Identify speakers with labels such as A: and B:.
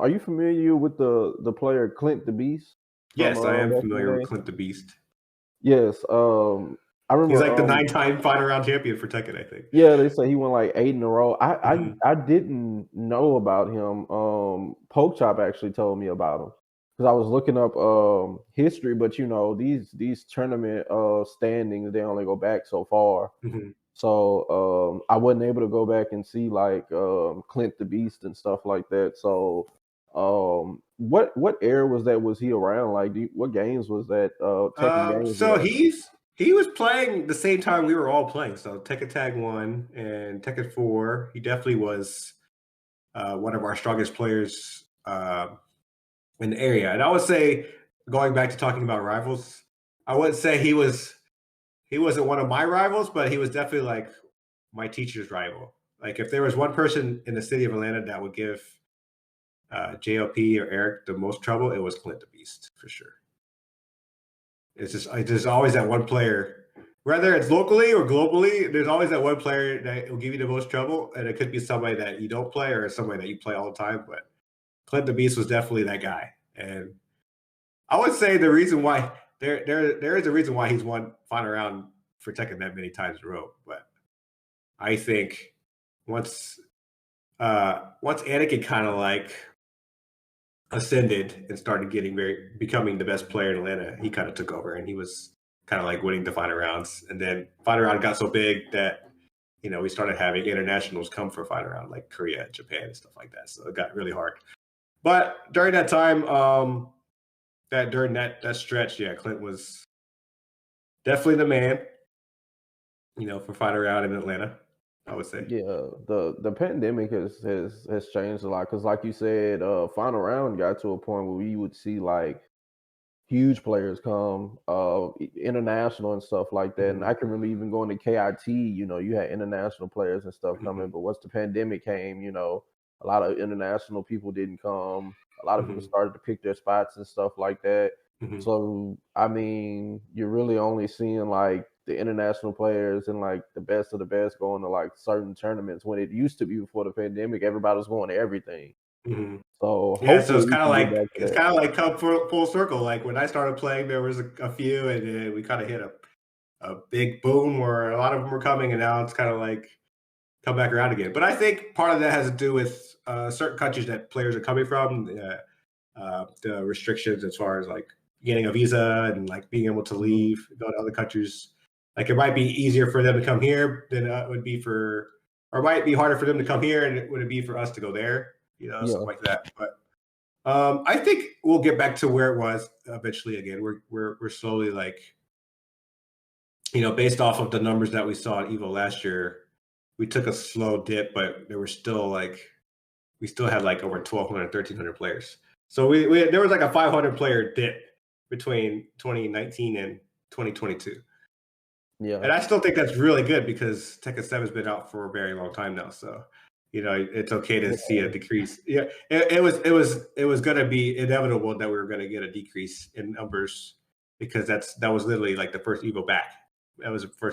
A: are you familiar with the player Clint the Beast from
B: Yes, I am
A: back in the
B: familiar with
A: day?
B: Clint the Beast.
A: Yes. I
B: He's
A: remember.
B: like the 9-time final round champion for Tekken, I think.
A: Yeah, they say he won like 8 in a row. I I,
B: Hmm.
A: I didn't know about him. Poke Chop actually told me about him because I was looking up history, but these tournament standings they only go back so far.
B: Hmm.
A: So I wasn't able to go back and see like Clint the Beast and stuff like that. So what era was that? Was he around? Like, what games was that? Tekken games was
B: So
A: that?
B: he was playing the same time we were all playing. So Tekken Tag 1 and Tekken 4. He definitely was one of our strongest players in the area. And I would say, going back to talking about rivals, I wouldn't say he wasn't one of my rivals, but he was definitely like my teacher's rival. Like if there was one person in the city of Atlanta that would give JOP or Eric the most trouble, it was Clint the Beast for sure. It's just there's always that one player, whether it's locally or globally. There's always that one player that will give you the most trouble, and it could be somebody that you don't play or somebody that you play all the time. But Clint the Beast was definitely that guy, and I would say the reason why there is a reason why he's won final round for Tekken that many times in a row. But I think once once Anakin kind of like ascended and started becoming the best player in Atlanta, he kind of took over and he was kind of like winning the final rounds. And then final round got so big that we started having internationals come for final round like Korea, Japan, and stuff like that. So it got really hard. But during that time, during that stretch, yeah, Clint was definitely the man, for final round in Atlanta, I would say.
A: Yeah, the pandemic has changed a lot because, like you said, final round got to a point where we would see like huge players come, international and stuff like that. And
B: Mhm.
A: I can remember even going to KIT. You had international players and stuff coming.
B: Mhm.
A: But once the pandemic came, a lot of international people didn't come. A lot of people
B: Mhm.
A: started to pick their spots and stuff like that.
B: Mhm.
A: So I mean, you're really only seeing like the international players and like the best of the best going to like certain tournaments. When it used to be before the pandemic, everybody was going to everything.
B: Mhm.
A: So
B: Yeah, so
A: hopefully we can get back to
B: it's
A: that.
B: kind of like come full circle. Like when I started playing, there was a few, and then we kind of hit a big boom where a lot of them were coming, and now it's kind of like come back around again. But I think part of that has to do with certain countries that players are coming from, the restrictions as far as like getting a visa and like being able to
A: Mhm.
B: leave, go to other countries. Like it might be easier for them to come here than it would be or it might be harder for them to come here and it would be for us to go there, something
A: Yeah.
B: like that. But I think we'll get back to where it was eventually again. We're slowly like, based off of the numbers that we saw at Evo last year, we took a slow dip, but there were still like we still had like over 1,200, 1,300 players. So there was like a 500 player dip between 2019 and 2022.
A: Yeah.
B: And I still think that's really good because Tekken 7 has been out for a very long time now. So, it's okay to see a decrease. Yeah, it was going to be inevitable that we were going to get a decrease in numbers because that was literally like the first Evo back. That was the first